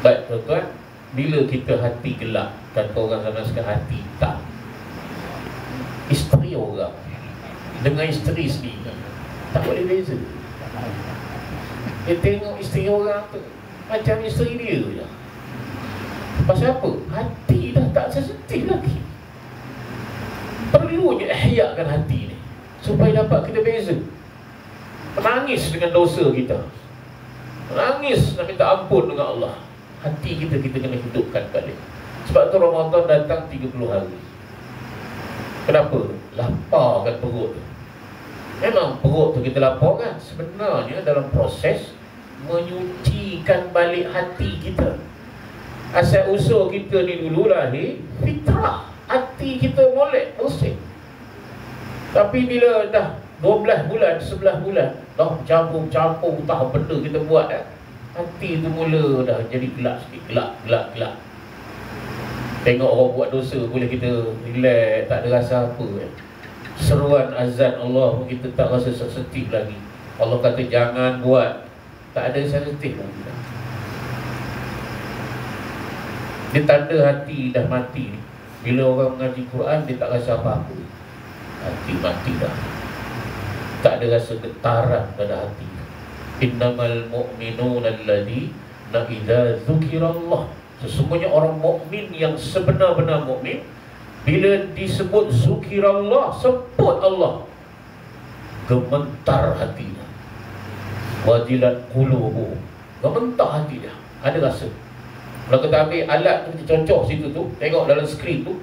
Baik tuan-tuan, bila kita hati gelap, kata orang zaman sekarang hati hitam. Isteri orang dengan isteri sendiri tak boleh beza. Dia tengok isteri orang tu macam isteri dia je. Pasal apa? Hati dah tak sensitif lagi. Perlunya ihyakan hati ni supaya dapat kita beza. Menangis dengan dosa kita, menangis nak minta ampun dengan Allah. Hati kita kena hidupkan balik. Sebab tu Ramadan datang 30 hari. Kenapa? Laparkan perut tu. Memang perut tu kita lapar kan. Sebenarnya dalam proses menyucikan balik hati kita. Asal usul kita ni dulu lahir fitrah, hati kita molek, bersih. Tapi bila dah 12 bulan, 11 bulan, dah campur-campur tak benda kita buat, hati tu mula dah jadi gelap sikit. Gelap. Tengok orang buat dosa boleh kita relax, tak ada rasa apa. Seruan azan Allah pun kita tak rasa sensitif lagi. Allah kata jangan buat, tak ada sensitif pun. Dia tanda hati dah mati. Bila orang mengaji Quran, dia tak rasa apa-apa. Hati mati dah. Tak ada rasa getaran pada hati. Innamal mu'minuna alladhina idza dzukirallah. Sesungguhnya orang mukmin yang sebenar-benar mukmin, bila disebut zukirallah, sebut Allah, gemetar hatinya. Wajilat qulubuhum, gemetar hati dia, ada rasa. Kalau kita ambil alat tu, kita contoh situ tu, tengok dalam skrin tu,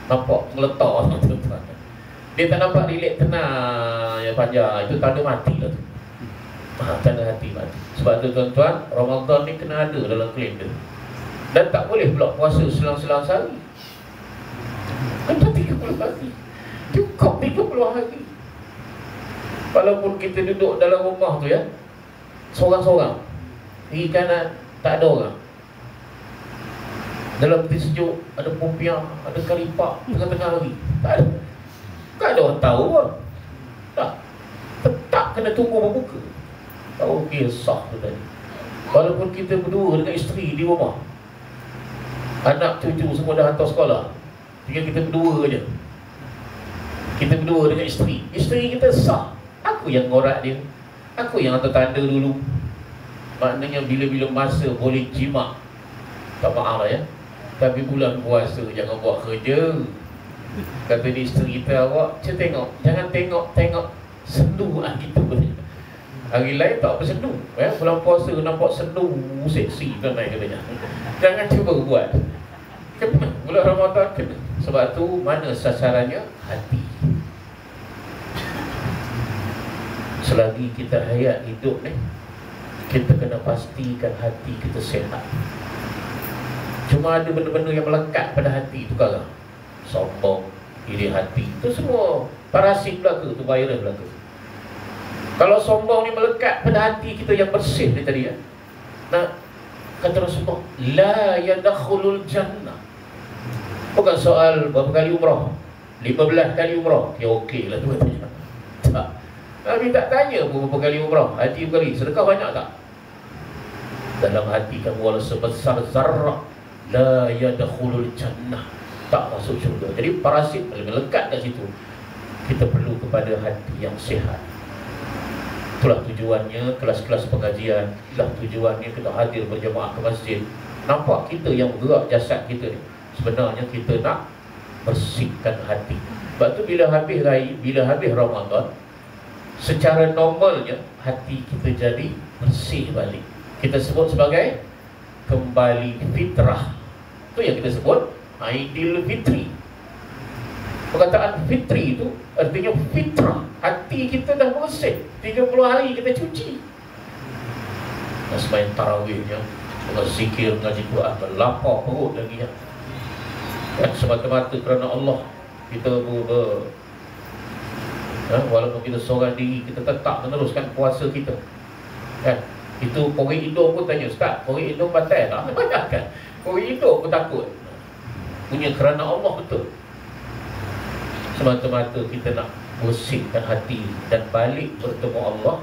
nampak meletak tuan-tuan. Dia tak nampak relax tenang yang panjang, itu tanda mati lah tu. Tanda hati mati. Sebab tu tuan-tuan, Ramadan ni kena ada dalam kalender. Dan tak boleh pula puasa selang-selang sehari. Kena 30 hari. Cukup 30 hari. Walaupun kita duduk dalam rumah tu ya, seorang-seorang, kiri kanan tak ada orang. Dalam peti sejuk, ada popiah, ada kalipak tengah-tengah hari. Tak ada. Tak ada orang tahu pun. Tak. Tetap kena tunggu berbuka. Tahu kisah tu tadi. Walaupun kita berdua dengan isteri di rumah, anak cucu semua dah hantar sekolah, tinggal kita berdua je. Kita berdua dengan isteri. Isteri kita sah. Aku yang ngorak dia, aku yang hantar tanda dulu. Maknanya bila-bila masa boleh jimat. Tak maaf lah ya, tapi bulan puasa jangan buat kerja. Kata ni isteri kita, awak tengok, jangan tengok sendu kita. Hari lain tak bersendu ya? Bulan puasa nampak sendu seksi kan naik katanya. Jangan cuba buat. Kena bulan Ramadan kena. Sebab tu mana sasarannya? Hati. Selagi kita hayat hidup ni, kita kena pastikan hati kita sehat. Cuma ada benda-benda yang melekat pada hati tu kan, sombong, iri hati, itu semua parasit belaka, tu virus belaka. Kalau sombong ni melekat pada hati kita yang bersih ni tadi ya. Nah, kata Rasulullah, la yadkhulul jannah. Bukan soal berapa kali umrah, 15 kali umrah, ya okey lah tu katanya. Tak. Nabi tak tanya pun berapa kali umrah, haji berapa kali, sedekah banyak tak? Dalam hati kamu walau sebesar zarrah, la yadkhulul jannah, tak masuk syurga. Jadi parasit paling melekat kat situ. Kita perlu kepada hati yang sihat. Itulah tujuannya kelas-kelas pengajian. Itulah tujuannya kita hadir berjemaah ke masjid. Nampak kita yang gerak jasad kita ni, sebenarnya kita nak bersihkan hati. Sebab tu bila habis Ramadan, secara normalnya hati kita jadi bersih balik. Kita sebut sebagai kembali fitrah. Itu yang kita sebut Aidil Fitri. Perkataan fitri itu artinya fitrah. Hati kita dah bersih, 30 hari kita cuci. Dah semain tarawihnya, dengan zikir, mengaji Quran, lapar perut lagi ya. Dan semata-mata kerana Allah kita walaupun kita seorang diri, kita tetap meneruskan puasa kita kan. Itu korek hidung pun tanya, Ustaz, korek hidung batal tak? Kan? Korek hidung pun takut. Punya kerana Allah betul. Semata-mata kita nak bersihkan hati dan balik bertemu Allah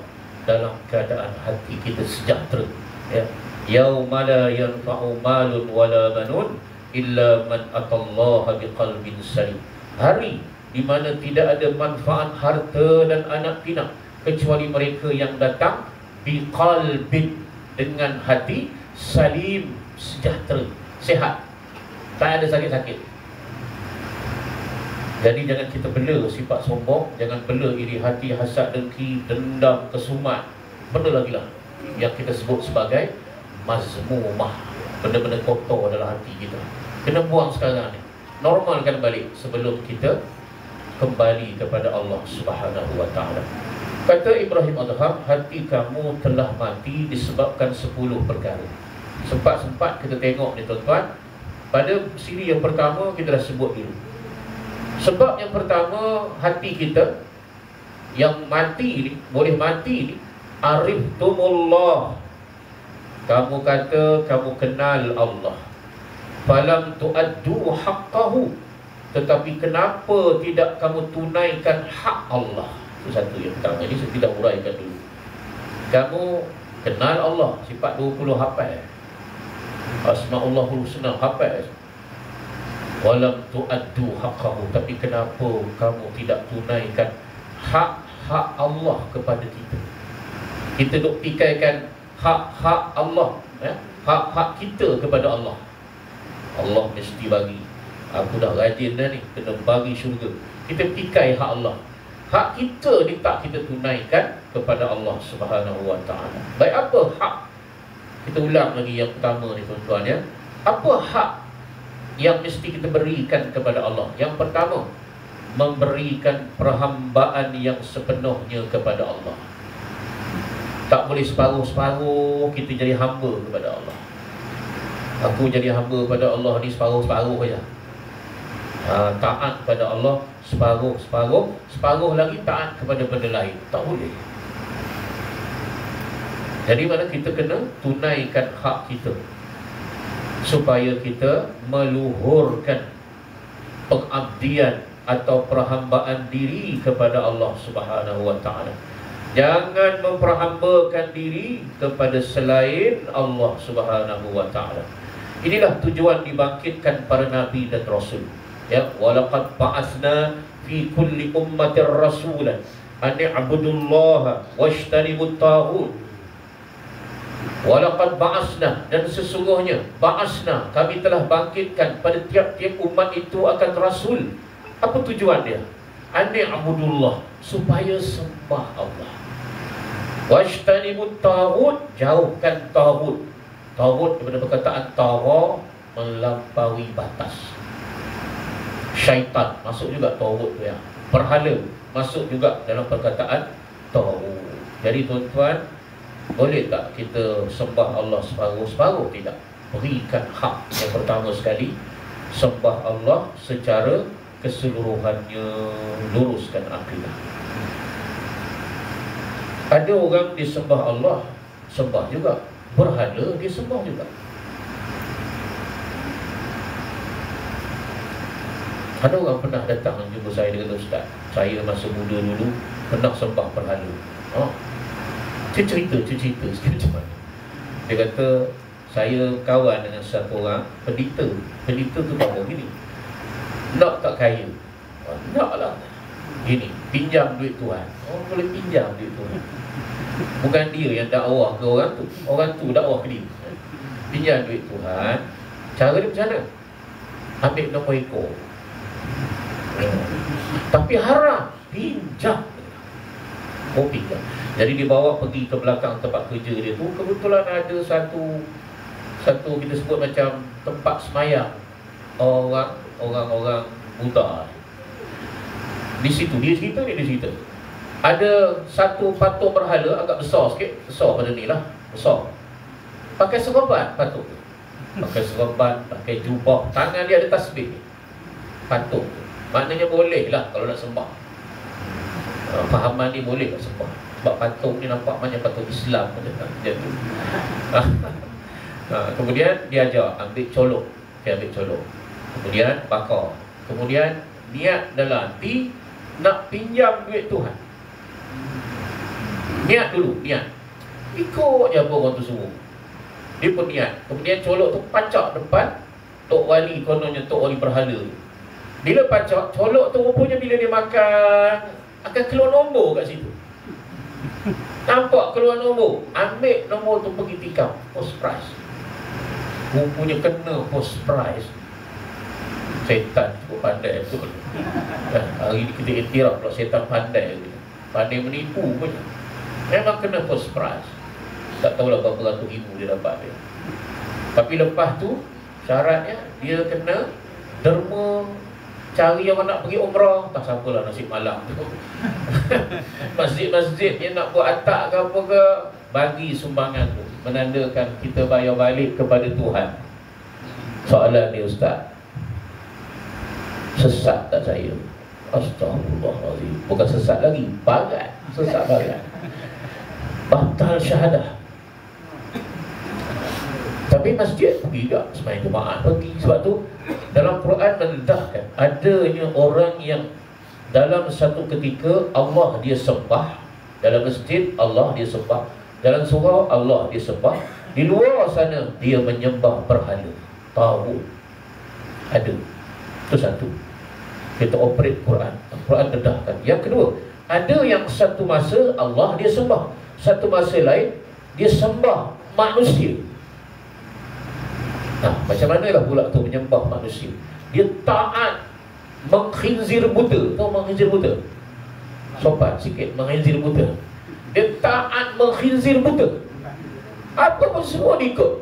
dalam keadaan hati kita sejahtera ya. Yauma la yanfa'u malun wala banun illa man atallaha biqalbin salim. Hari di mana tidak ada manfaat harta dan anak pinak kecuali mereka yang datang biqalbin, dengan hati salim, sejahtera, sehat, tak ada sakit-sakit. Jadi jangan kita bela sifat sombong, jangan bela iri hati, hasad, dengki, dendam, kesumat, benda lagi lah yang kita sebut sebagai mazmumah, benda-benda kotor dalam hati kita. Kena buang sekarang ni, normalkan balik sebelum kita kembali kepada Allah Subhanahu wa ta'ala. Kata Ibrahim Adham, hati kamu telah mati disebabkan 10 perkara. Sempat-sempat kita tengok ni tuan-tuan, pada siri yang pertama kita dah sebut dulu. Sebab yang pertama, hati kita yang mati ni, boleh mati ni, ariftumullah. Kamu kata kamu kenal Allah, falam tuaddu haqqahu, tetapi kenapa tidak kamu tunaikan hak Allah? Itu satu yang pertama. Ini saya tidak uraikan dulu. Kamu kenal Allah, sifat 20 hafal, Asma'ullahul Husna hafal, walam tuaddu haqqahu, tapi kenapa kamu tidak tunaikan hak-hak Allah kepada kita? Kita duk pikirkan hak-hak Allah, hak-hak kita kepada Allah. Allah mesti bagi, aku dah rajin dah ni, kena bagi syurga. Kita pikai hak Allah. Hak kita ni tak kita tunaikan kepada Allah Subhanahu wa ta'ala. Baik, apa hak? Kita ulang lagi yang pertama ni tuan-tuan ya. Apa hak yang mesti kita berikan kepada Allah? Yang pertama, memberikan perhambaan yang sepenuhnya kepada Allah. Tak boleh separuh-separuh kita jadi hamba kepada Allah. Aku jadi hamba pada Allah ni separuh-separuh saja. Taat pada Allah separuh-separuh, separuh lagi taat kepada benda lain. Tak boleh. Jadi mana kita kena tunaikan hak kita, supaya kita meluhurkan pengabdian atau perhambaan diri kepada Allah Subhanahu wa ta'ala. Jangan memperhambakan diri kepada selain Allah Subhanahu wa ta'ala. Inilah tujuan dibangkitkan para nabi dan rasul. Ya, walaqad ba'atsna fi kulli ummatin rasulan an i'budullaha wajtanibut taghut. Walaqad ba'atsna, dan sesungguhnya ba'atsna, kami telah bangkitkan pada tiap-tiap umat itu akan rasul. Apa tujuan dia? An i'budullah, supaya sembah Allah. Wajtanibut taghut, jauhkan taghut. Taghut daripada perkataan tagha, melampaui batas. Syaitan masuk juga taghut tu ya. Berhala masuk juga dalam perkataan taghut. Jadi tuan-tuan, boleh tak kita sembah Allah separuh-separuh? Tidak. Berikan hak yang pertama sekali, sembah Allah secara keseluruhannya, luruskan akidah. Ada orang disembah Allah, sembah juga. Berhala disembah juga. Ada orang pernah datang jumpa saya, dia kata, Ustaz, saya masa muda dulu pernah sembah berhala. Dia cerita sikit macam mana. Dia kata, saya kawan dengan satu orang pendeta. Pendeta tu tahu gini, nak tak kaya? Nak lah. Gini, pinjam duit Tuhan. Boleh pinjam duit Tuhan. Bukan dia yang dakwah ke orang tu dakwah ke dia. Pinjam duit Tuhan. Cara dia macam mana? Ambil nombor ekor. Tapi haram, pinjam. Pinjam. Jadi dibawa pergi ke belakang tempat kerja dia tu. Kebetulan ada satu kita sebut macam tempat semayang orang-orang Buddha. Di situ dia cerita, ada satu patung berhala agak besar sikit, besar pada ni lah, besar. Pakai serban patung tu. Pakai serban, pakai jubah, tangan dia ada tasbih patung tu. Maknanya boleh lah kalau nak sembah. Fahaman ni boleh nak sembah. Sebab patung ni nampak macam patung Islam macam tu. Kemudian dia ajar ambil colok. Ambil colok. Kemudian bakar. Kemudian niat dalam hati nak pinjam duit Tuhan. Niat dulu, niat. Ikut je apa orang tu suruh. Dia pun niat. Kemudian colok tu pacak depan Tok Wali, kononnya Tok Wali berhala. Bila pacak, colok tu rupanya bila dia makan akan keluar nombor kat situ. Nampak keluar nombor, ambil nombor tu pergi tikam, post price. Rupanya kena post price. Setan cukup pandai tu. Hari ni kita iktiraf pula setan pandai. Pandai menipu pun. Memang kena post price. Tak tahulah berapa ratus ribu dia dapat dia. Tapi lepas tu syaratnya dia kena derma, cari orang nak pergi umrah. Tak siapalah nasib malam tu. Masjid-masjid dia nak buat atak ke apa ke, bagi sumbangan tu, menandakan kita bayar balik kepada Tuhan. Soalan dia, Ustaz, sesat tak saya? Astagfirullahaladzim. Bukan sesat lagi, barat. Sesat barat. Batal syahadah. Tapi masjid pergi tak, sembahyang Jumaat pergi. Sebab tu dalam Quran mendedahkan adanya orang yang dalam satu ketika Allah dia sembah, dalam masjid Allah dia sembah, dalam surau Allah dia sembah, di luar sana dia menyembah berhala, tahu. Ada. Itu satu. Kita operate Quran. Quran dedahkan. Yang kedua, ada yang satu masa Allah dia sembah, satu masa lain dia sembah manusia. Nah, macam manalah pula tu menyembah manusia? Dia taat mengkhinzir buta. Tahu mengkhinzir buta? Sopan sikit, mengkhinzir buta. Dia taat mengkhinzir buta. Apa pun semua dia ikut.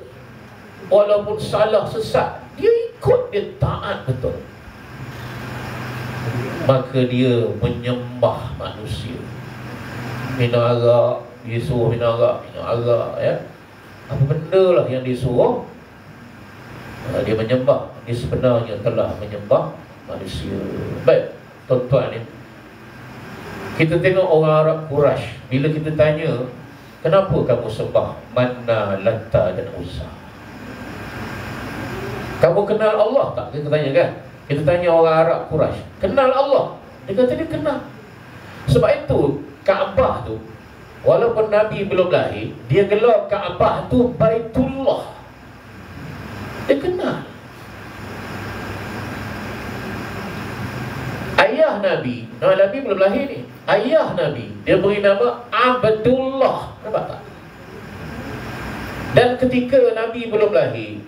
Walaupun salah sesat, dia ikut, dia taat betul. Maka dia menyembah manusia. Minum arak, dia suruh minum arak, ya. Apa benda lah yang dia suruh, dia menyembah. Dia sebenarnya telah menyembah manusia. Baik, tuan-tuan ni, kita tengok orang Arab Quraisy, bila kita tanya, kenapa kamu sembah Manna, Latta dan Uzza? Kamu kenal Allah tak? Kita tanya kan? Kita tanya orang Arab Quraisy, kenal Allah? Dia kata dia kenal. Sebab itu Kaabah tu, walaupun Nabi belum lahir, dia gelar Kaabah tu Baitullah. Dia kenal. Ayah Nabi, Nabi belum lahir ni, ayah Nabi, dia beri nama Abdullah. Nampak tak? Dan ketika Nabi belum lahir,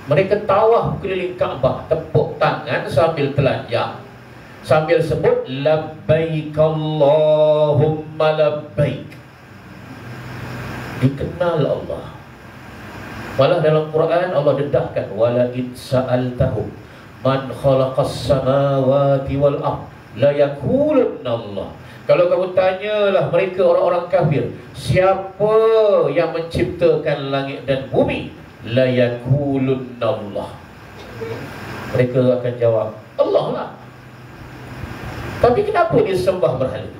mereka tawaf keliling Kaabah, tepuk tangan sambil telanjang, sambil sebut labbaik Allahumma labbaik. Dikenal Allah. Malah dalam Quran Allah dedahkan, wala in sa'altahum man khalaqas samawati wal ard la yaqulunna Allah. Kalau kamu tanyalah mereka orang-orang kafir, siapa yang menciptakan langit dan bumi, la yaqulunna Allah. Mereka akan jawab, Allah lah. Tapi kenapa dia sembah berhala?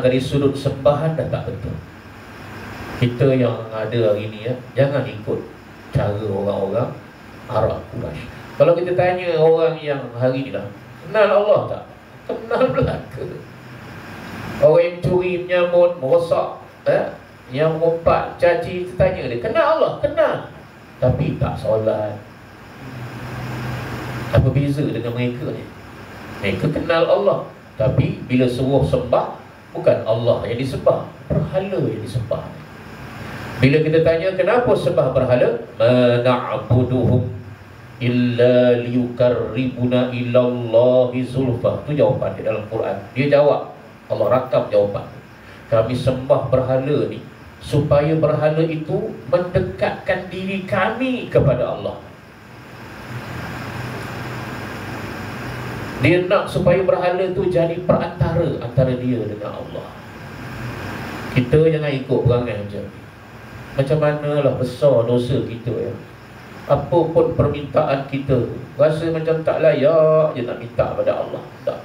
Dari sudut sembahan dah tak betul. Kita yang ada hari ni, ya, jangan ikut cara orang-orang Arab Quraisy. Kalau kita tanya orang yang hari ni lah, kenal Allah tak? Kenal belaka. Orang yang curi, menyamun, merosak, yang mengumpat, caci, kita tanya dia, kenal Allah? Kenal. Tapi tak solat. Apa beza dengan mereka ni? Mereka kenal Allah, tapi bila suruh sembah, bukan Allah yang disembah, berhala yang disembah. Bila kita tanya kenapa sembah berhala, na'buduhum illa liyukarribuna ilallahi zulfa. Itu jawapan dia dalam Quran. Dia jawab, Allah rakam jawapan. Kami sembah berhala ni supaya berhala itu mendekatkan diri kami kepada Allah. Dia nak supaya berhala itu jadi perantara antara dia dengan Allah. Kita jangan ikut perangai macam ni. Macam manalah besar dosa kita, ya. Apa pun permintaan kita, rasa macam tak layak je nak minta pada Allah. Tak.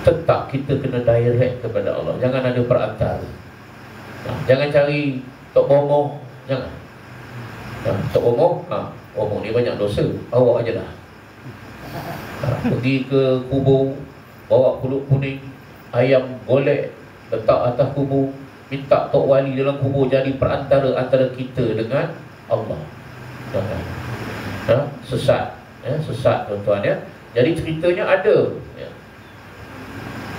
Tetap kita kena direct kepada Allah. Jangan ada perantara. Jangan cari Tok Bomoh. Jangan. Tok Bomoh, Bomoh ni banyak dosa, awak aje lah. Pergi ke kubur, bawa pulut kuning, ayam golek, letak atas kubur, minta tok wali dalam kubur jadi perantara antara kita dengan Allah. Jangan. Sesat. Sesat tuan-tuan ya. Jadi ceritanya ada ya.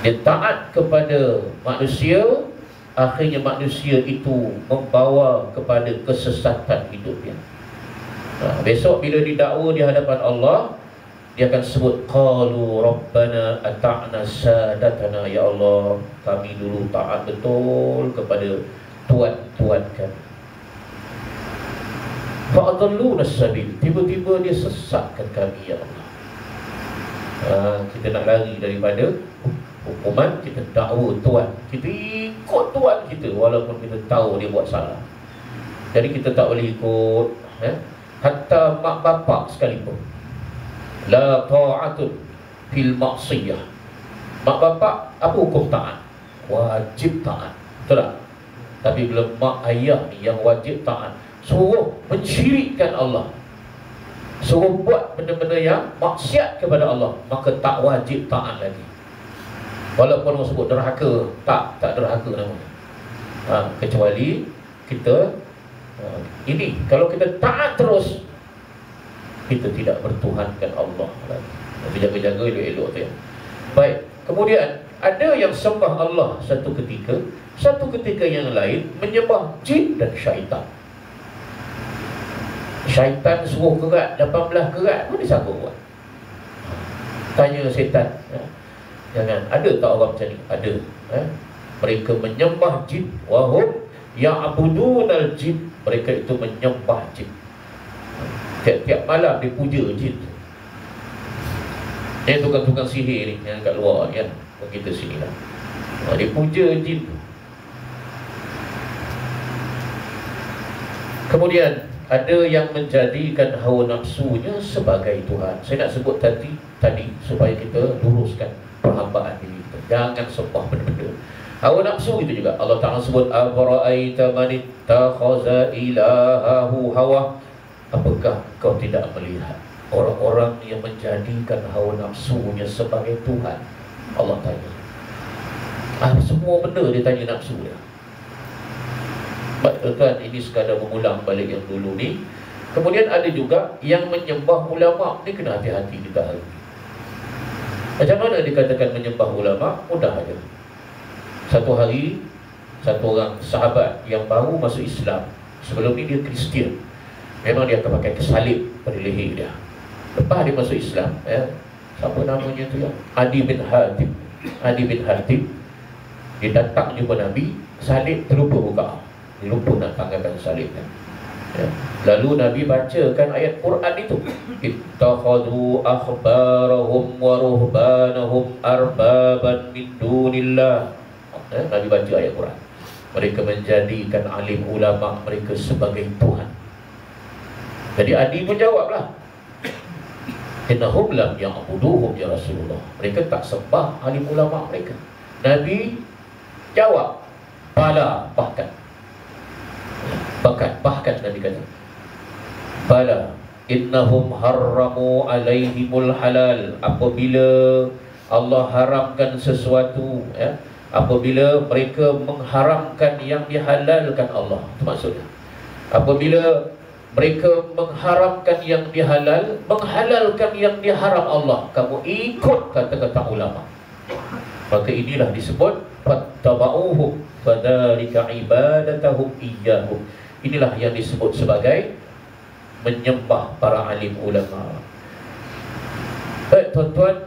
Dia taat kepada manusia, akhirnya manusia itu membawa kepada kesesatan hidupnya. Besok bila didakwa di hadapan Allah, dia akan sebut qalu rabbana ata'na sadatana, ya Allah, kami dulu taat betul kepada tuan-tuan kami. Fa'adalluna as-sabil, tiba-tiba dia sesatkan kami, ya Allah. Kita nak lari daripada hukuman, kita dakwa tuan, kita ikut tuan kita walaupun kita tahu dia buat salah. Jadi kita tak boleh ikut hatta mak bapak sekalipun. La ta'atun fil maksiyah. Mak bapak apa hukum taat? Wajib taat, betul tak? Tapi bila mak ayah ni yang wajib taat, suruh mensyirikkan Allah, suruh buat benda-benda yang maksiat kepada Allah, maka tak wajib taat lagi. Walaupun orang sebut derhaka, tak derhaka namanya. Kecuali kita ini, kalau kita taat terus, kita tidak bertuhankan Allah lagi. Nanti jaga-jaga elok-elok tu ya. Baik, kemudian ada yang sembah Allah satu ketika yang lain menyembah jin dan syaitan. Syaitan suruh kerat 18 kerat, mana sanggup buat? Tanya setan jangan. Ada tak orang macam ni? Ada. Mereka menyembah jin. Wahum ya'budunal jin. Mereka itu menyembah jin. Tiap-tiap malam dia puja jin. Ini tukang-tukang sihir ni yang kat luar ni kan, kita sini lah. Dia puja jin. Kemudian ada yang menjadikan hawa nafsunya sebagai Tuhan. Saya nak sebut tadi supaya kita luruskan perhambaan diri kita. Jangan sembah benda-benda. Hawa nafsu itu juga Allah Ta'ala sebut afara'aita man ittakhaza ilahahu hawa. Apakah kau tidak melihat orang-orang yang menjadikan hawa nafsunya sebagai Tuhan? Allah tanya. Semua benda dia tanya nafsu dia. Baik tuan, ini sekadar mengulang balik yang dulu ni. Kemudian ada juga yang menyembah ulama. Ni kena hati-hati kita hari ini. Macam mana dikatakan menyembah ulama? Mudah aja. Satu hari, satu orang sahabat yang baru masuk Islam, sebelum ni dia Kristian, memang dia akan pakai kesalib pada leher dia. Lepas dia masuk Islam, siapa namanya tu ya? Adi bin Hatim. Dia datang jumpa Nabi, salib terlupa buka. Dia lupa nak tanggalkan salib kan? Lalu Nabi bacakan ayat Quran itu, ittakhadhu akhbarahum wa ruhbanahum arbaban min dunillah. Nabi baca ayat Quran. Mereka menjadikan alim ulama mereka sebagai Tuhan. Jadi Adi pun jawablah, innahum lam ya'buduhum ya Rasulullah. Mereka tak sembah alim ulama mereka. Nabi jawab, bala, bahkan Nabi kata, bala innahum harramu alaihimul halal. Apabila Allah haramkan sesuatu, apabila mereka mengharamkan yang dihalalkan Allah, itu maksudnya. Apabila mereka mengharamkan yang dihalal, menghalalkan yang diharam Allah, kamu ikut kata-kata ulama, maka inilah disebut fattaba'uhum fadzalika ibadatahum iyyahum. Inilah yang disebut sebagai menyembah para alim ulama. Baik tuan-tuan,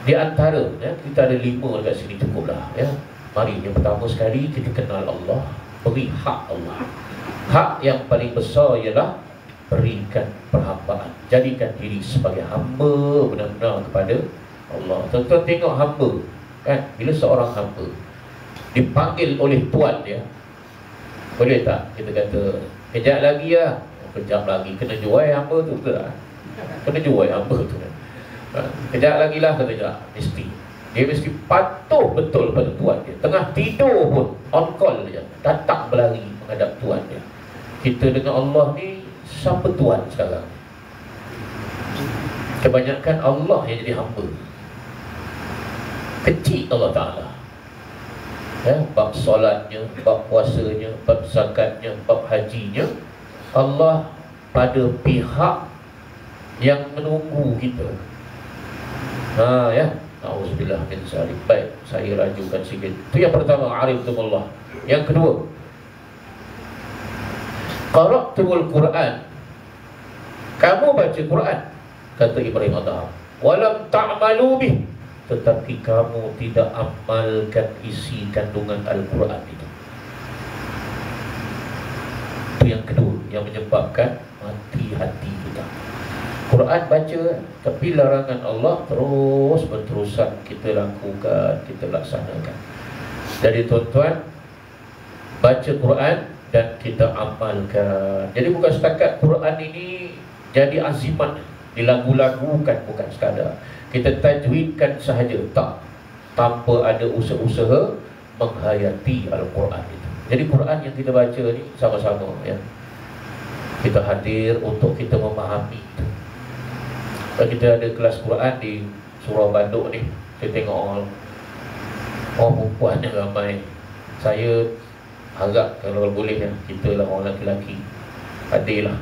di antara kita ada 5 dekat sini cukuplah ya. Mari yang pertama sekali kita kenal Allah, beri hak Allah. Hak yang paling besar ialah berikan perhambaan, jadikan diri sebagai hamba benar-benar kepada Allah. Tuan-tuan tengok hamba kan, bila seorang hamba dipanggil oleh tuan dia, boleh tak kita kata kejap lagi lah, kejap lagi kena jual hamba tu, betul tak? Kena jual hamba tu kan? Kejap lagi lah kata, mesti dia mesti patuh betul pada tuan dia. Tengah tidur pun on call dia, datang berlari menghadap tuan dia. Kita dengan Allah ni siapa tuan sekarang? Kebanyakan Allah yang jadi hamba. Kecil Allah Ta'ala. bab solatnya, bab puasanya, bab zakatnya, bab hajinya, Allah pada pihak yang menunggu kita. Auzubillah min zalik. Baik, saya rajukan sikit. Itu yang pertama, ariftumullah. Yang kedua, qara'tumul Quran. Kamu baca Quran, kata Ibrahim Adham, walam ta'malu bih, tetapi kamu tidak amalkan isi kandungan Al-Quran itu. Itu yang kedua yang menyebabkan mati hati kita. Quran baca, tapi larangan Allah terus berterusan kita lakukan, kita laksanakan. Jadi tuan-tuan, baca Quran dan kita amalkan. Jadi bukan setakat Quran ini jadi azimat, dilagu-lagukan, bukan sekadar kita tajwidkan sahaja, tak, tanpa ada usaha-usaha menghayati Al-Quran itu. Jadi Quran yang kita baca ni sama-sama, ya, kita hadir untuk kita memahami itu. Kita ada kelas Quran di Surau Banduk ni, saya tengok orang perempuan yang ramai. Saya harap kalau boleh ya, kita lah orang lelaki hadirlah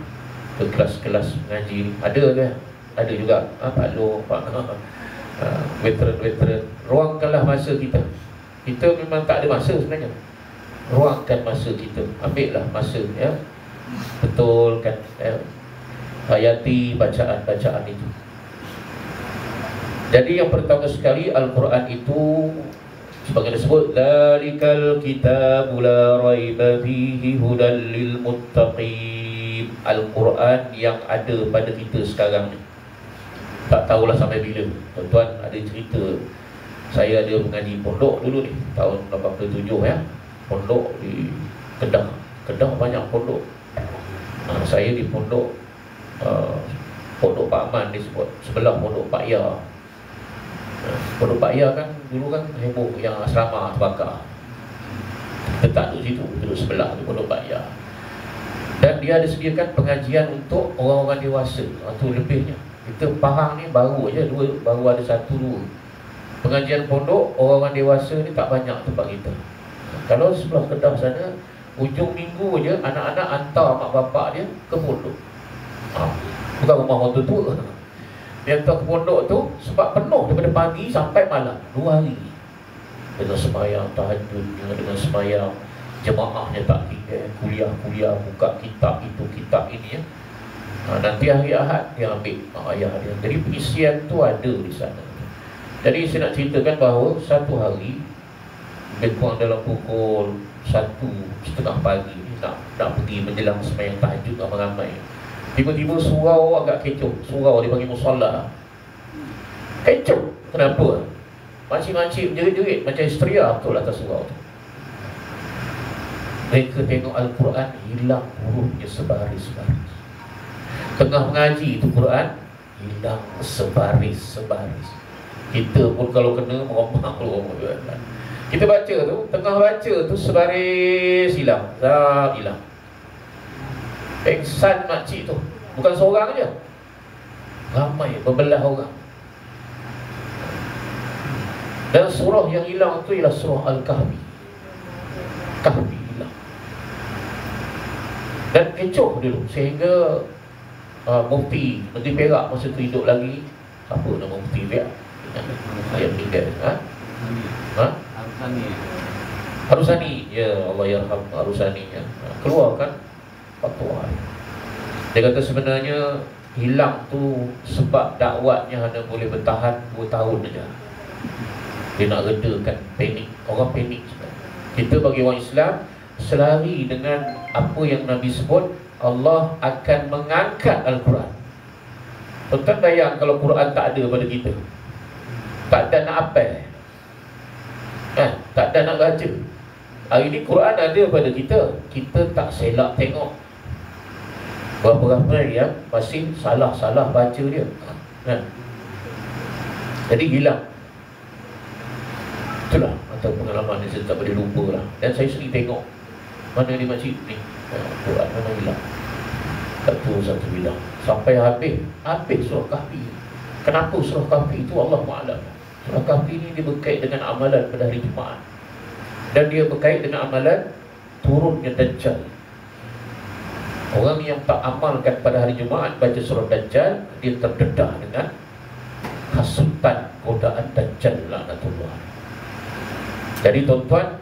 ke kelas-kelas mengaji. Ada ke? Ada juga. Pak Lu, Pak veteran-veteran, ruangkanlah masa kita. Kita memang tak ada masa sebenarnya. Ruangkan masa kita, ambillah masa, ya, betulkan, ya, hayati bacaan-bacaan itu. Jadi yang pertama sekali, Al-Quran itu sebagai disebut, dzalikal kitabul la raiba fihi hudal lil muttaqin. Al-Quran yang ada pada kita sekarang ni, tak tahulah sampai bila. Tuan-tuan, ada cerita, saya ada mengaji pondok dulu ni, tahun 87, ya, pondok di Kedah. Kedah banyak pondok. Saya di pondok Pondok Pak Man disebut, sebelah Pondok Pak Ya. Pondok Pak Ya kan dulu kan heboh yang asrama terbakar. Kita tak duduk situ, duduk sebelah di Pondok Pak Ya. Dan dia ada sediakan pengajian untuk orang-orang dewasa. Itu lebihnya. Kita Pahang ni baru aja baru ada 1-2 pengajian pondok. Orang-orang dewasa ni tak banyak tempat kita. Kalau sebelah Kedah sana, hujung minggu je anak-anak hantar mak bapak dia ke pondok. Bukan rumah orang tua. Dia hantar ke pondok tu sebab penuh daripada pagi sampai malam, 2 hari. Dengan sembahyang tahajudnya, dengan sembahyang jemaahnya tak tinggal, kuliah-kuliah, buka kitab itu, kitab ini, ya. Nanti hari Ahad dia ambil ayah dia. Jadi pengisian tu ada di sana. Jadi saya nak ceritakan bahawa satu hari, lebih kurang dalam pukul 1:30 pagi ni, nak pergi menjelang sembahyang tahajud ramai-ramai. Tiba-tiba surau agak kecoh. Surau dia panggil musallah. Kecoh. Kenapa? Makcik-makcik menjerit-jerit macam histeria betul atas surau tu. Mereka tengok Al-Quran hilang hurufnya sebaris-baris. Tengah mengaji itu Quran hilang sebaris-sebaris. Kita pun kalau kena meromak lu. Kita baca tu, tengah baca tu sebaris hilang. Dah hilang. Pengsan makcik tu. Bukan seorang aja, ramai, berbelah orang. Dan surah yang hilang tu ialah surah Al-Kahfi. Kahfi hilang. Dan kecoh dulu sehingga Mufti Menteri Perak masa tu hidup lagi. Apa nama Mufti Perak? Yang meninggal. Arusani. Ya Allah yarham Arusani, ya. Keluarkan fatwa. Dia kata sebenarnya hilang tu sebab dakwatnya hanya boleh bertahan 2 tahun saja. Dia nak redakan panik. Orang panik sebenarnya. Kita bagi orang Islam selari dengan apa yang Nabi sebut, Allah akan mengangkat Al-Quran. Tuan-tuan bayang kalau Quran tak ada pada kita, tak ada nak apel, tak ada nak baca. Hari ni Quran ada pada kita, kita tak selak tengok. Berapa ramai yang masih salah-salah baca dia, jadi hilang. Itulah atau pengalaman yang saya tak boleh lupa lah. Dan saya sering tengok mana di masjid ni Quran mana hilang. Satu bilang sampai habis surah Kahfi. Kenapa surah Kahfi itu Allah Ta'ala? Surah Kahfi ni dia berkait dengan amalan pada hari Jumaat. Dan dia berkait dengan amalan turunnya Dajjal. Orang yang tak amalkan pada hari Jumaat baca surah Dajjal, dia terdedah dengan hasutan, godaan Dajjal laknatullah. Jadi tuan-tuan,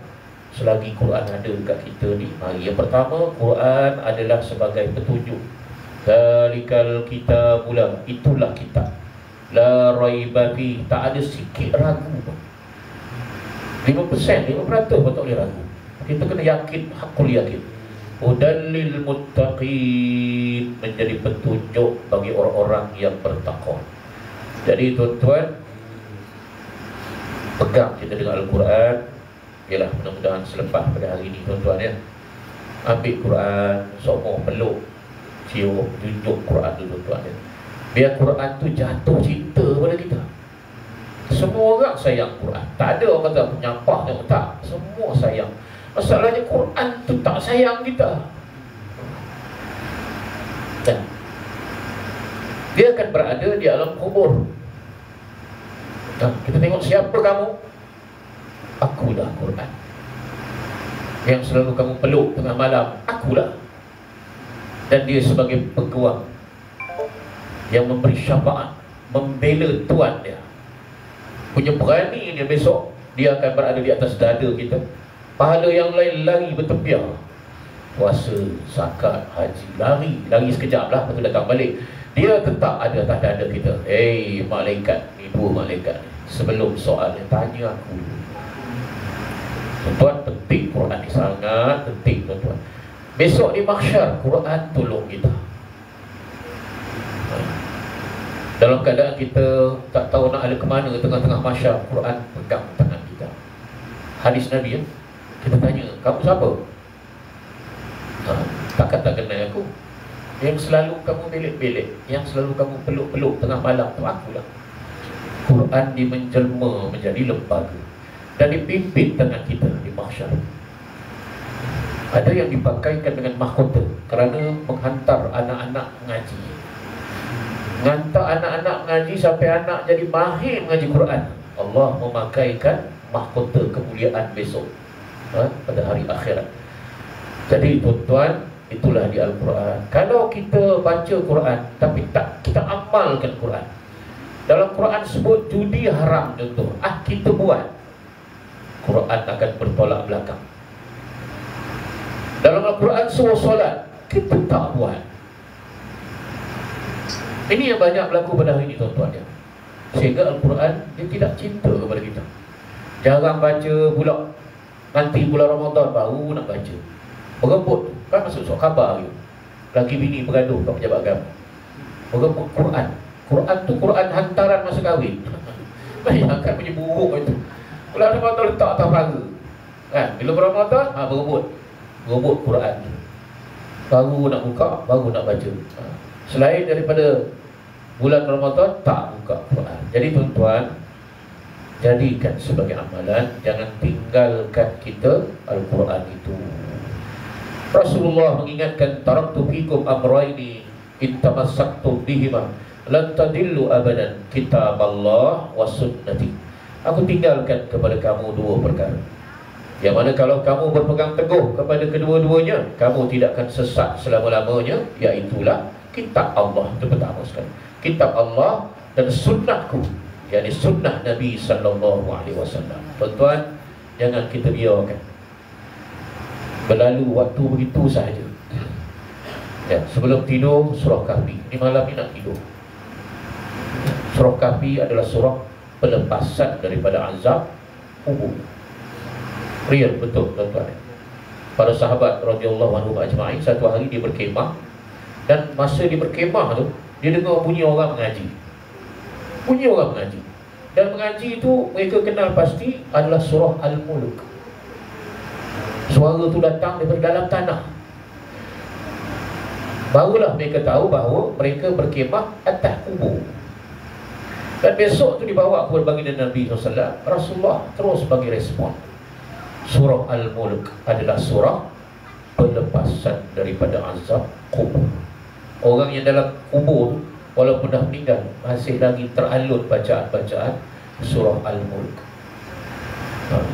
selagi Quran ada dekat kita ni, yang pertama, Quran adalah sebagai petunjuk. Zalikal kitab pula, itulah kitab, la raiba fi, tak ada sikit ragu pun. 5% pun tak boleh ragu. Kita kena yakin, hakul yakin. Hudallil muttaqin, menjadi petunjuk bagi orang-orang yang bertakwa. Jadi tuan-tuan, pegang kita dengan Al-Quran. Yalah, mudah-mudahan selepas pada hari ini tuan-tuan ya, ambil Quran, semua peluk, cium, tunjuk Quran tu tuan-tuan ya. Biar Quran tu jatuh cinta pada kita. Semua orang sayang Quran. Tak ada orang kata menyampah tengok, tak. Semua sayang. Masalahnya Quran tu tak sayang kita. Dan dia akan berada di alam kubur. Nah, kita tengok siapa kamu? Akulah Quran. Yang selalu kamu peluk tengah malam, akulah. Dan dia sebagai peguam yang memberi syafaat, membela Tuhan dia. Punya berani dia besok, dia akan berada di atas dada kita. Pahala yang lain lari bertepiar. Puasa, zakat, haji, lari sekejap lah, lepas tu datang balik. Dia tetap ada atas dada kita. Hei malaikat, ni dua malaikat, sebelum soal dia tanya aku. Tuan-tuan, penting Quran ni, sangat penting tuan-tuan. Besok di mahsyar, Quran tolong kita. Dalam keadaan kita tak tahu nak ada ke mana tengah-tengah mahsyar, Quran pegang tangan kita. Hadis Nabi ya, kita tanya, kamu siapa? Takkan tak kenal aku. Yang selalu kamu belik-belik, yang selalu kamu peluk-peluk tengah malam tu akulah. Quran dimenjelma menjadi lembaga dan dipimpin tangan kita di mahsyar. Ada yang dipakaikan dengan mahkota kerana menghantar anak-anak mengaji. Menghantar anak-anak mengaji sampai anak jadi mahir mengaji Quran. Allah memakaikan mahkota kemuliaan besok pada hari akhirat. Jadi tuan-tuan, itulah di Al-Quran. Kalau kita baca Quran tapi tak kita amalkan Quran, dalam Quran sebut judi haram contoh, kita buat, Quran akan bertolak belakang. Dalam Al-Quran suruh solat, kita tak buat. Ini yang banyak berlaku pada hari ini tuan-tuan ya. Sehingga Al-Quran dia tidak cinta kepada kita. Jarang baca pula. Nanti bulan Ramadan baru nak baca. Berebut, kan masuk surat khabar tu. Laki bini bergaduh kat pejabat agama. Berebut Quran. Quran tu Quran hantaran masa kahwin. Bayangkan punya buruk itu. Bulan Ramadan letak atas peraga. Kan? Bila Ramadan, berebut Quran tu. Baru nak buka, baru nak baca. Selain daripada bulan Ramadan, tak buka Quran. Jadi tuan-tuan, jadikan sebagai amalan, jangan tinggalkan kita Al-Quran itu. Rasulullah mengingatkan, taraktu fikum amrayni in tamassaktum bihima lan tadillu abadan, kitab Allah wa sunnati. Aku tinggalkan kepada kamu dua perkara, yang mana kalau kamu berpegang teguh kepada kedua-duanya, kamu tidak akan sesat selama-lamanya, iaitulah kitab Allah, itu pertama sekali, kitab Allah dan sunnahku, yakni sunnah Nabi sallallahu alaihi wasallam. Tuan-tuan, jangan kita biarkan berlalu waktu begitu sahaja. Ya, sebelum tidur surah Kahfi. Ini malam ni nak tidur. Surah Kahfi adalah surah pelepasan daripada azab kubur. Real betul tuan-tuan. Para sahabat radhiyallahu anhum ajma'in, satu hari dia berkemah, dan masa dia berkemah tu, dia dengar bunyi orang mengaji. Bunyi orang mengaji. Dan mengaji itu mereka kenal pasti adalah surah Al-Mulk. Suara tu datang daripada dalam tanah. Barulah mereka tahu bahawa mereka berkemah atas kubur. Dan besok tu dibawa kepada baginda Nabi SAW. Rasulullah terus bagi respon. Surah Al-Mulk adalah surah pelepasan daripada azab kubur. Orang yang dalam kubur walaupun dah meninggal, masih lagi teralun bacaan-bacaan surah Al-Mulk.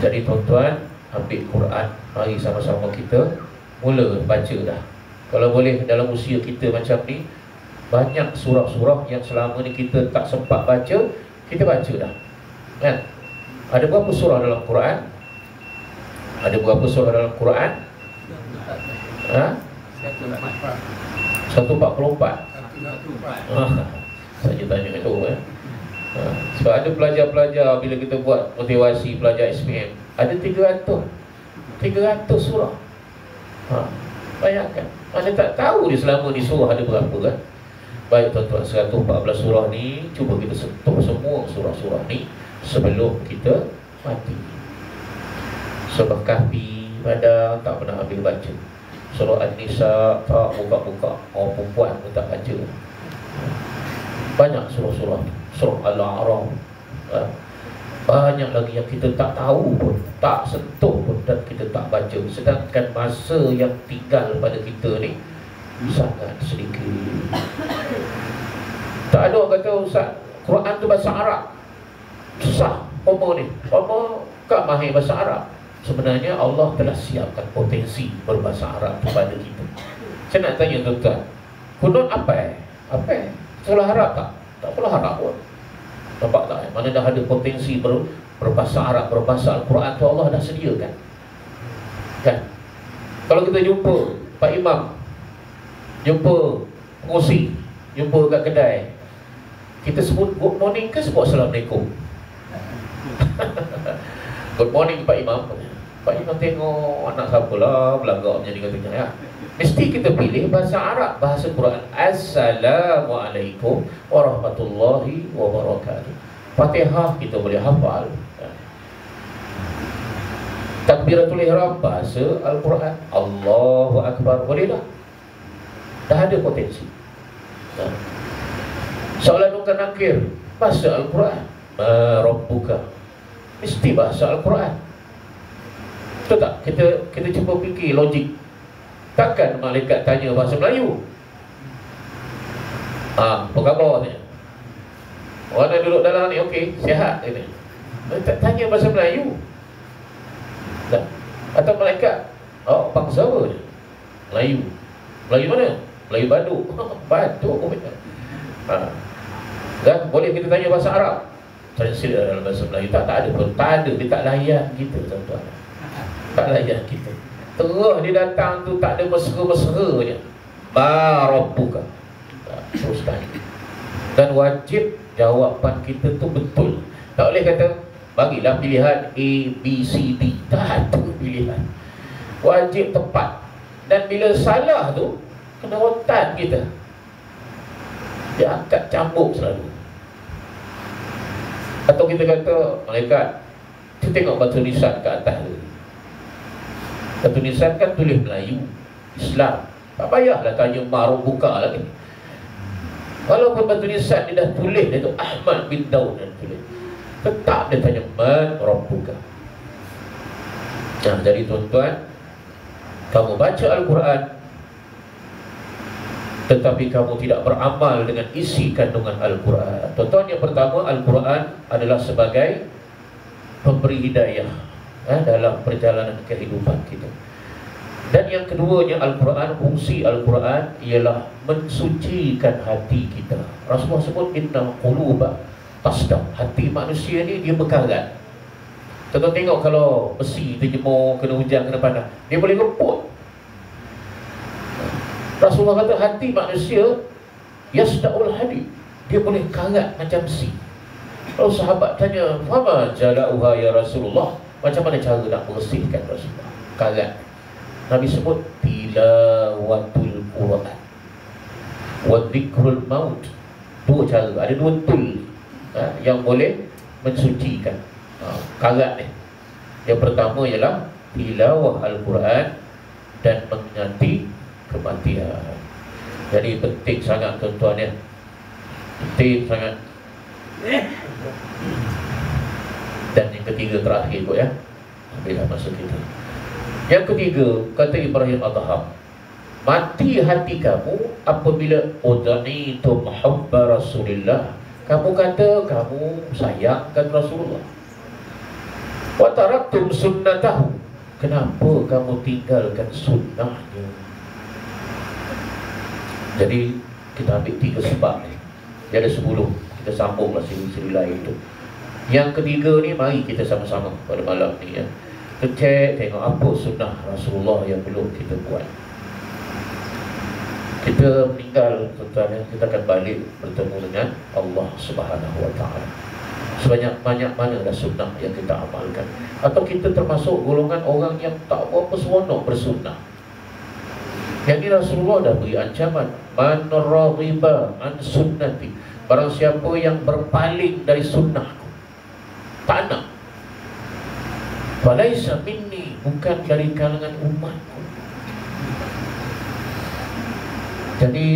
Jadi tuan-tuan, ambil Quran, mari sama-sama kita mula baca dah. Kalau boleh dalam usia kita macam ni, banyak surah-surah yang selama ni kita tak sempat baca, kita baca dah. Kan? Ada berapa surah dalam Quran? Ada berapa surah dalam Quran? 144. Saya tanya itu sebab ada pelajar-pelajar bila kita buat motivasi pelajar SPM, ada 300 surah. Bayangkan, mana tak tahu dia selama ni surah ada berapa kan. Baik tuan-tuan, 114 surah ni cuba kita sentuh semua surah-surah ni sebelum kita mati. Surah Kahfi pada tak pernah habis baca. Surah An-Nisa tak buka-buka, orang perempuan pun tak baca. Banyak surah-surah. Surah Al-A'raf, banyak lagi yang kita tak tahu pun, tak sentuh pun, dan kita tak baca. Sedangkan masa yang tinggal pada kita ni sangat sedikit. Tak ada orang kata, Ustaz, Quran tu bahasa Arab susah. Apa ni? Apa kan mahir bahasa Arab? Sebenarnya Allah telah siapkan potensi berbahasa Arab kepada kita. Saya nak tanya tuan-tuan, kunut apa? Apa? Sekolah Arab tak? Tak perlu harap pun. Nampak tak? Mana dah ada potensi berbahasa Arab, berbahasa Al-Quran tu Allah dah sediakan. Kan? Kalau kita jumpa Pak Imam, jumpa pengurusi, jumpa kat kedai, kita sebut good morning ke sebut Assalamualaikum? Good morning Pak Imam. Pak Imam tengok anak siapa lah belagak macam ni katanya ya. Mesti kita pilih bahasa Arab, bahasa Quran. Assalamualaikum warahmatullahi wabarakatuh. Fatihah kita boleh hafal. Takbiratul ihram bahasa Al-Quran. Allahu Akbar, boleh dah. Dah ada potensi. Soalan munkar nakir bahasa Al-Quran. Rabbuka mesti bahasa Al-Quran. Betul tak? Kita cuba fikir logik. Takkan malaikat tanya bahasa Melayu? Apa khabar tanya? Orang yang duduk dalam ni, okey, sihat ini. Tak tanya bahasa Melayu. Tak. Atau malaikat, bangsa apa ni? Melayu. Melayu mana? Melayu Baduk. Baduk. Dan boleh kita tanya bahasa Arab, translate dalam bahasa Melayu. Tak ada pun. Tak ada. Dia tak layan kita, tuan-tuan. Tak layan kita. Terus dia datang tu tak ada mesra-mesra je. Rabbuka. Teruskan. Dan wajib jawapan kita tu betul. Tak boleh kata bagilah pilihan A, B, C, D. Tak ada pilihan. Wajib tepat. Dan bila salah tu kena rotan kita. Dia angkat cambuk selalu. Atau kita kata, malaikat, kita tengok batu nisan ke atas tu. Batu nisan kan tulis Melayu, Islam. Tak payahlah tanya Marum buka lagi. Walaupun batu nisan dia dah tulis, dia tu Ahmad bin Daud dan tulis, tetap dia tanya Man Rabbuka. Nah, jadi tuan-tuan, kamu baca Al-Quran tetapi kamu tidak beramal dengan isi kandungan Al-Quran. Tuan-tuan, yang pertama, Al-Quran adalah sebagai pemberi hidayah dalam perjalanan kehidupan kita. Dan yang keduanya, Al-Quran, fungsi Al-Quran ialah mensucikan hati kita. Rasulullah sebut innal quluba tasdaq. Hati manusia ni dia berkarat. Tuan-tuan tengok kalau besi terjemur, kena hujan, kena panas, dia boleh lemput. Rasulullah kata hati manusia yasda'ul hadid, dia boleh karat macam besi. Kalau sahabat tanya, "Fama jala'uha ya Rasulullah?" Macam mana cara nak bersihkan Rasulullah karat? Nabi sebut tilawatul Quran wa dzikrul maut. Dua cara, ada dua tool yang boleh mensucikan karat ni. Yang pertama ialah tilawah Al-Quran dan mengingati kematian. Jadi penting sangat tuan-tuan ya. Penting sangat. Dan yang ketiga terakhir kot ya, bila masa kita. Yang ketiga, kata Ibrahim Adham, mati hati kamu apabila udanitum hubba Rasulillah. Kamu kata kamu sayangkan Rasulullah. Wa taraktum sunnatahu, kenapa kamu tinggalkan sunnahnya? Jadi kita ambil 3 sebab ni. Dia ada 10. Kita sambunglah siri-siri lain tu. Yang ketiga ni, mari kita sama-sama pada malam ni ya, kita cek tengok apa sunnah Rasulullah yang belum kita buat. Kita meninggal, tuan-tuan, kita akan balik bertemu dengan Allah Subhanahu Wa Taala. Sebanyak-banyak mana dah sunnah yang kita amalkan? Atau kita termasuk golongan orang yang tak berapa seronok bersunnah? Yang ini Rasulullah dah beri ancaman, man raghiba an sunnati, barang siapa yang berpaling dari sunnahku, tak nak, falaisa minni, bukan dari kalangan umatku. Jadi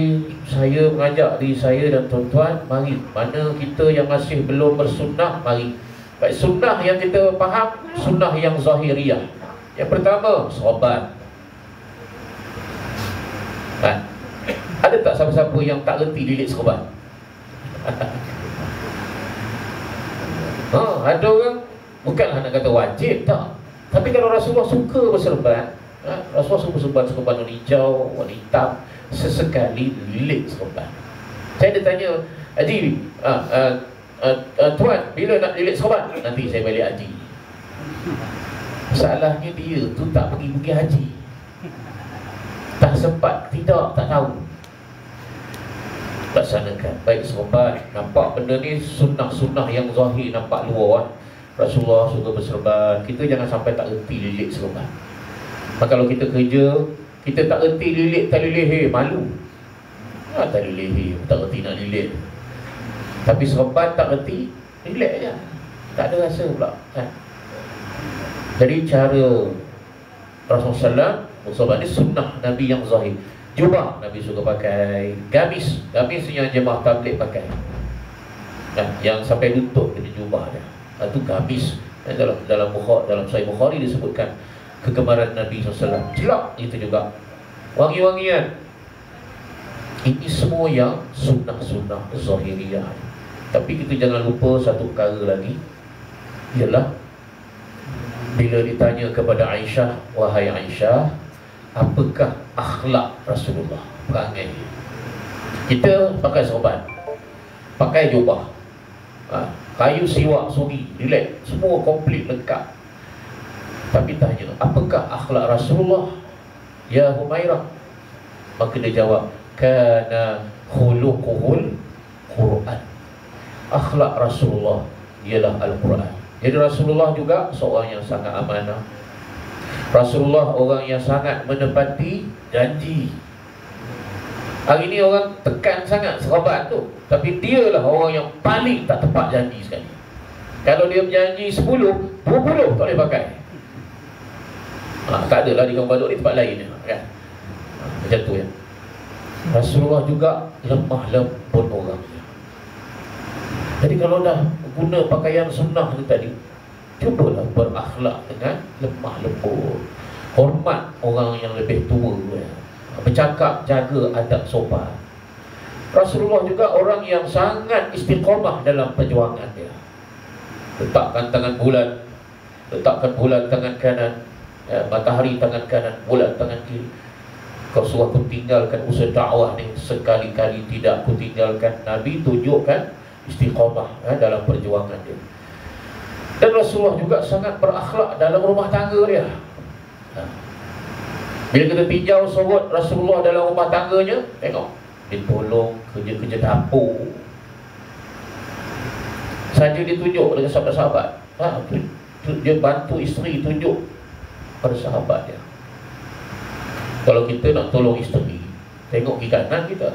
saya mengajak diri saya dan tuan-tuan, mari, mana kita yang masih belum bersunnah, mari. Baik, sunnah yang kita faham, sunnah yang zahiriyah. Yang pertama, sobat. Ada tak siapa-siapa yang tak reti lilit serban? Ada orang, bukanlah nak kata wajib, tak. Tapi kalau Rasulullah suka berserban, Rasulullah suka serban warna hijau, warna hitam, sesekali lilit serban. Saya ada tanya, Haji, tuan, bila nak lilit serban? Nanti saya balik haji. Masalahnya dia tu tak pergi haji, tak sempat, tak tahu. Laksanakan. Baik sobat, nampak benda ni sunnah-sunnah yang zahir, nampak luar. Rasulullah suka berserban, kita jangan sampai tak erti lilit serban. Maka kalau kita kerja, kita tak erti lilit tali leher, malu. Tali leher, tak erti nak lilit. Tapi serban tak erti, lilit je, tak ada rasa pula kan? Jadi cara Rasulullah SAW ni sunnah Nabi yang zahir. Jubah Nabi suka pakai, gamis yang jemaah tabligh pakai, yang sampai lutut jadi jubah dia. Itu gamis. Dalam Sahih Bukhari disebutkan kegemaran Nabi SAW. Jelak itu juga, wangi-wangian. Ini semua yang sunnah-sunnah zahiriyah. Tapi kita jangan lupa satu perkara lagi, ialah bila ditanya kepada Aisyah, wahai Aisyah, apakah akhlak Rasulullah, perangai kita? Pakai serban, pakai jubah, kayu siwak, sungi, relax, semua komplit, lengkap. Tapi tanya, apakah akhlak Rasulullah ya Humairah? Maka dia jawab, kana khuluquhul Quran. Akhlak Rasulullah ialah Al-Quran. Jadi Rasulullah juga seorang yang sangat amanah. Rasulullah orang yang sangat menepati janji. Hari ni orang tekan sangat serban tu, tapi dialah orang yang paling tak tepat janji sekali. Kalau dia berjanji 10, 20 tak boleh pakai. Tak adalah di Kampung Baduk ni, tempat lain kan? Macam tu ya. Rasulullah juga lemah lembut orang. Jadi kalau dah guna pakaian sunnah tu tadi, cubalah berakhlak dengan lemah lembut, hormat orang yang lebih tua ya. Bercakap, jaga adab sopan. Rasulullah juga orang yang sangat istiqamah dalam perjuangan dia. Letakkan tangan bulan, letakkan bulan tangan kanan, matahari tangan kanan, bulan tangan kiri. Kau suruh aku tinggalkan usaha dakwah ni, sekali-kali tidak aku tinggalkan. Nabi tunjukkan istiqamah dalam perjuangan dia. Dan Rasulullah juga sangat berakhlak dalam rumah tangga dia. Bila kita tinjau sorot Rasulullah dalam rumah tangganya, tengok, dia tolong kerja-kerja dapur. Saja dia tunjuk dengan sahabat-sahabat, dia bantu isteri, tunjuk pada sahabat dia. Kalau kita nak tolong isteri, tengok kiri kanan kita.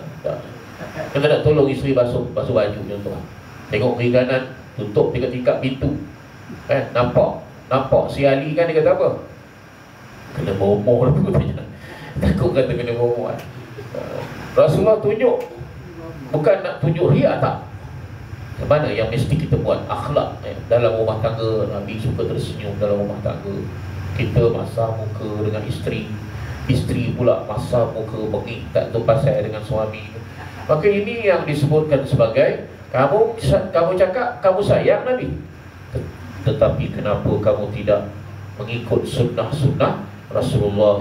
Kita nak tolong isteri basuh baju contoh, tengok kiri kanan, tutup tingkap-tingkap pintu. Nampak si Ali kan, dia kata apa? Kena bomoh lah katanya. Takut kata kena bomoh. Rasulullah tunjuk, bukan nak tunjuk riak, tak. Mana yang mesti kita buat akhlak dalam rumah tangga. Nabi suka tersenyum dalam rumah tangga. Kita masah muka dengan isteri, isteri pula masah muka bengik, tak terpasai dengan suami. Maka ini yang disebutkan sebagai kamu cakap kamu sayang Nabi, tetapi kenapa kamu tidak mengikut sunnah-sunnah Rasulullah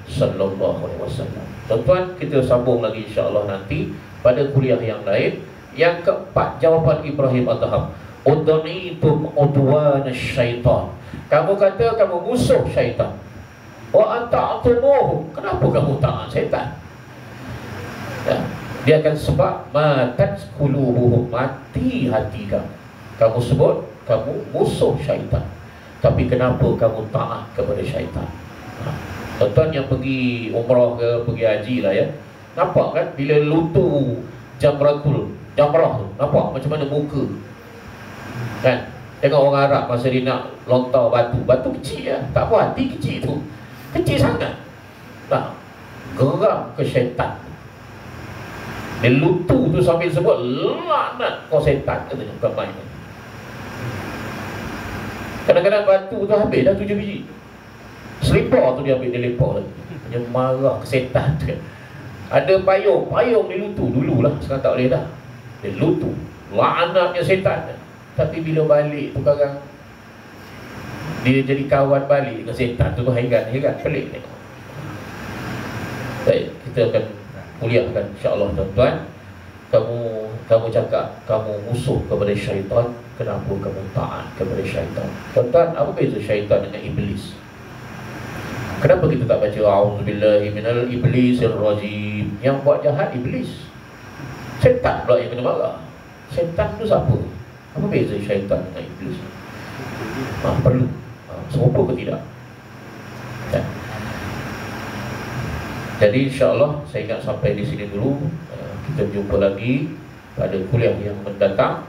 sallallahu alaihi wasallam. Tuan-tuan, kita sambung lagi insya-Allah nanti pada kuliah yang lain. Yang keempat, jawapan Ibrahim Adham, udnitum udwan syaitan. Kamu kata kamu musuh syaitan. Wa anta'tumuhu, kenapa kamu taat syaitan? Ya. Dia akan sebab matat qulubuhum, mati hati kamu. Kamu sebut kamu musuh syaitan, tapi kenapa kamu taat kepada syaitan? Tuan-tuan yang pergi umrah ke pergi haji lah ya, nampak kan bila lutu jamrah tu, nampak macam mana muka kan? Tengok orang Arab masa dia nak lontar batu kecil ya, tak apa hati kecil tu, kecil sangat. Nah, geram ke syaitan. Dia lutu tu sambil sebut laknat kau syaitan, katanya, bukan main. Kadang-kadang batu tu habis dah 7 biji. Selipar tu dia ambil, dia lepar lagi. Dia marah ke setan tu. Ada payung dia lutu dululah, sekarang tak boleh dah. Dia lutu, laknatnya setan. Tapi bila balik tu sekarang dia jadi kawan balik dengan setan tu, heran pelik ni. Baik, kita akan kuliahkan insya-Allah tuan-tuan. Kamu cakap kamu musuh kepada syaitan, kenapa kamu taat kepada syaitan? Tuan-tuan, apa beza syaitan dengan iblis? Kenapa kita tak baca a'udzubillahi minal iblisir rajim? Yang buat jahat iblis. Syaitan pula yang kena marah. Syaitan tu siapa? Apa beza syaitan dengan iblis? Perlu serupa ke tidak? Ya. Jadi insya-Allah saya ingat sampai di sini dulu. Kita jumpa lagi pada kuliah yang mendatang.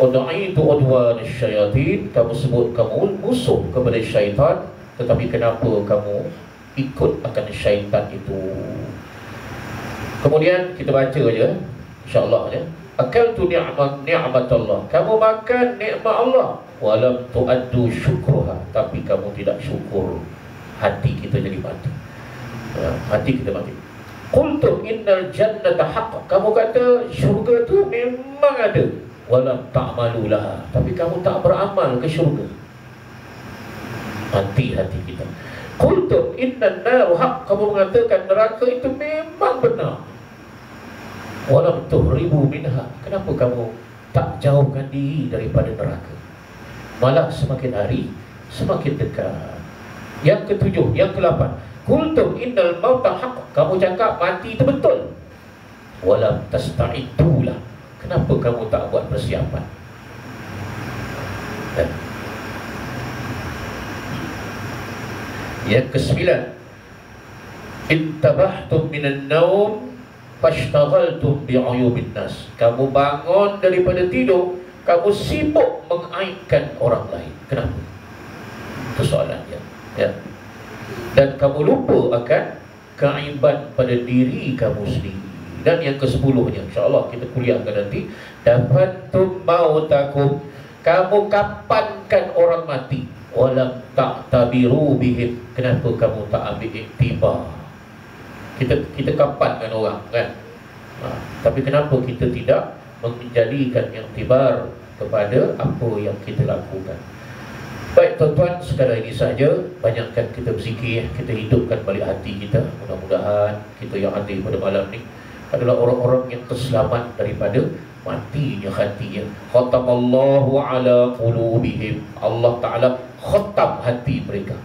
Udaitu udwan syaitan, kamu sebut kamu musuh kepada syaitan, tetapi kenapa kamu ikut akan syaitan itu? Kemudian kita baca aja insya-Allah ya. Akaltu ni'mat Allah, kamu makan nikmat Allah, walam tu'addu syukruha, tapi kamu tidak syukur. Hati kita jadi mati. Hati kita mati. Qultu innal jannata haqq, kamu kata syurga tu memang ada, walam ta'malu laha, tapi kamu tak beramal ke syurga. Hati kita. Qultu innan nar haqq, kamu mengatakan neraka itu memang benar, walam tuhribu minha, kenapa kamu tak jauhkan diri daripada neraka? Malah semakin hari semakin dekat. Yang ketujuh, yang ke-8, qultum innal mauta haqq, kamu cakap mati itu betul, walam tasta'iddulah, kenapa kamu tak buat persiapan? Dan yang ke-9, intabahtum minan naum fashtaghaltum bi'uyubin nas, kamu bangun daripada tidur, kamu sibuk mengaibkan orang lain. Kenapa? Itu soalannya ya. Dan kamu lupa akan keaiban pada diri kamu sendiri. Dan yang ke-10-nya insya-Allah kita kuliahkan nanti, dafantum mautakum, kamu kapankan orang mati, walam ta'tabiru bihim, kenapa kamu tak ambil iktibar? Kita kapankan orang kan, tapi kenapa kita tidak menjadikan iktibar kepada apa yang kita lakukan? Baik tuan-tuan, sekadar ini saja. Banyakkan kita berzikir, kita hidupkan balik hati kita. Mudah-mudahan kita yang hadir pada malam ni adalah orang-orang yang terselamat daripada matinya hatinya. Khatamallahu ala qulubihim, Allah Ta'ala khatam hati mereka.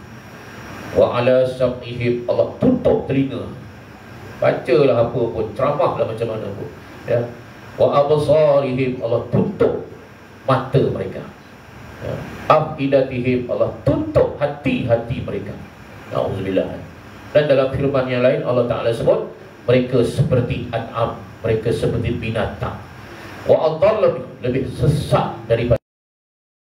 Wa ala sam'ihim, Allah tutup telinga, bacalah apa pun, ceramahlah macam mana pun ya. Wa absarihim, Allah tutup mata mereka ya. Afidatihim, Allah tutup hati-hati mereka. Na'udzubillah. Dan dalam firman yang lain Allah Ta'ala sebut mereka seperti an'am, mereka seperti binatang. Wa adall, lebih sesat daripada